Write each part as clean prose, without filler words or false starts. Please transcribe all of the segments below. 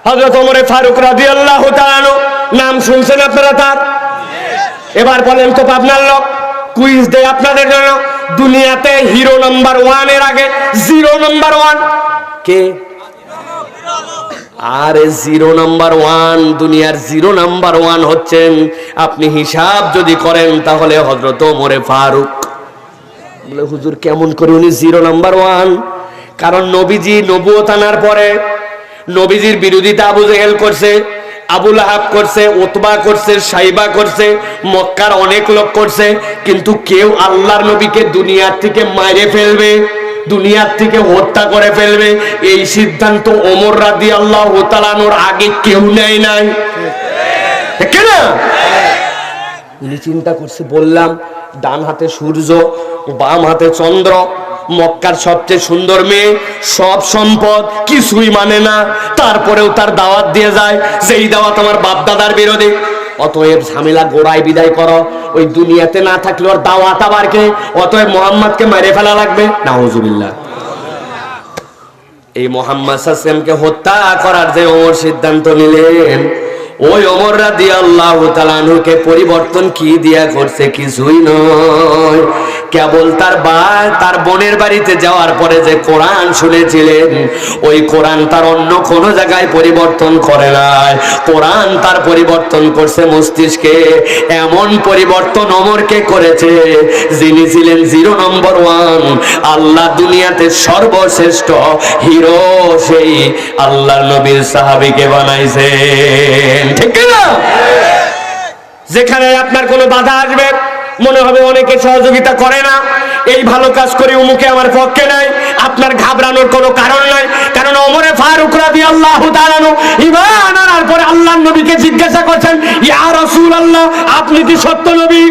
হযরত ওমর ফারুক রাদিয়াল্লাহু তাআলা আনহু, নাম শুনছেন আপনারা তার? এবার বলেন তো পাবনার লোক, কুইজ দেয় আপনাদের জন্য। দুনিয়াতে হিরো নাম্বার 1 এর আগে জিরো নাম্বার 1 কে? আরে জিরো নাম্বার 1, দুনিয়ার জিরো নাম্বার 1 হচ্ছেন, আপনি হিসাব যদি করেন তাহলে হযরত ওমর ফারুক। বলে হুজুর কেমন করে উনি জিরো নাম্বার 1? কারণ নবীজি নবুয়ত আনার পরে নবীজির বিরোধিতা আবু জেহেল করছে, আবু লাহাব করছে, উতবা করছে, সাইবা করছে, মক্কার অনেক লোক করছে, কিন্তু কেউ আল্লাহর নবীকে দুনিয়ার থেকে মাইরে ফেলবে, দুনিয়ার থেকে হত্যা করে ফেলবে, এই সিদ্ধান্ত ওমর রাদিয়াল্লাহু তাআলা আনহুর আগে কেউ নেয় নাই। ঠিক না? উনি চিন্তা করছে, বললাম ডান হাতে সূর্য, বাম হাতে চন্দ্র, মক্কার সবচেয়ে সুন্দর মেয়ে, সব সম্পদ, কিছুই মানে না, তারপরেও তার দাওয়াত দিয়ে যায়, যেই দাওয়াত আমার বাপ দাদার বিরোধী। অতএব ঝামেলা গোড়ায় বিদায় করো, ওই দুনিয়াতে না থাকলে ওর দাওয়াত আবার কে? অতএব মুহাম্মদকে মেরে ফেলা লাগবে। নাউজুবিল্লাহ। এই মুহাম্মদ সাল্লাল্লাহু আলাইহি ওয়াসাল্লামকে হত্যা করার যে ওমর সিদ্ধান্ত নিলেন, ওই ওমর রাদিয়াল্লাহু তাআলা আনহুকে পরিবর্তন কি দিয়া করছে? কিছুই নয়, কেবল তার বোনের বাড়িতে যাওয়ার পরে যে কোরআন শুনেছিলেন, ওই কোরআন তার অন্য কোন জায়গায় পরিবর্তন করে নাই। কোরআন তার পরিবর্তন করছে মস্তিষ্কে। এমন পরিবর্তন ওমরকে করেছে, যিনি ছিলেন জিরো নম্বর 1, আল্লাহ দুনিয়াতে সর্বশ্রেষ্ঠ হিরো, সেই আল্লাহর নবীর সাহাবীকে বানাইছেন। ঠিক না? যেখানে আপনার কোনো বাধা আসবে, মনে হবে অনেকে সহযোগিতা করে না, এই ভালো কাজ করে উমুকে আমার পক্ষে নাই, আপনার ঘাবড়ানোর কোনো কারণ নাই। কারণ ওমর ফারুক রাদিয়াল্লাহু তাআলা আনহু ঈমান আনার পরে আল্লাহর নবীকে জিজ্ঞাসা করছেন, ইয়া রাসূলুল্লাহ, আপনি কি সত্য নবী?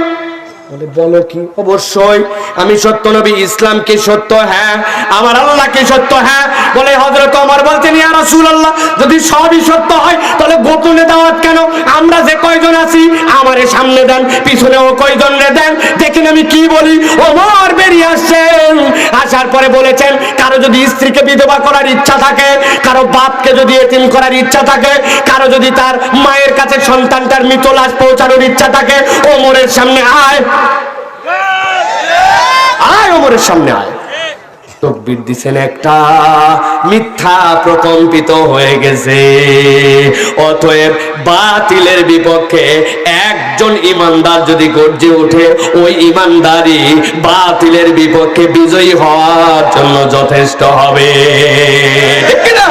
বলে বলো কি? অবশ্যই আমি সত্য নবী। ইসলাম কি সত্য? হ্যাঁ। আমার আল্লাহ কি সত্য? হ্যাঁ। বলে হযরত ওমর বলতেন, ইয়া রাসূলুল্লাহ, যদি সবই সত্য হয় তাহলে গোপনে দাওয়াত কেন? আমরা যে কয়জন আছি আমারে সামনে দেন, পিছনেও কয়জন রে দেন, দেখেন আমি কি বলি। ওমর বেরিয়ে আসছেন, আসার পরে বলেছেন, কারো যদি স্ত্রীকে বিধবা করার ইচ্ছা থাকে, কারো বাপকে যদি এতিম করার ইচ্ছা থাকে, কারো যদি তার মায়ের কাছে সন্তানটার মৃত লাশ পৌঁছানোর ইচ্ছা থাকে, ওমরের সামনে আয়, আয় ওমরের সামনে আয়। তাকবীর দিছেন একটা, মিথ্যা প্রকম্পিত হয়ে গেছে। অতএব বাতিলের বিপক্ষে একজন ইমানদার যদি গর্জে ওঠে, ওই ইমানদারই বাতিলের বিপক্ষে বিজয়ী হওয়ার জন্য যথেষ্ট হবে। ঠিক না?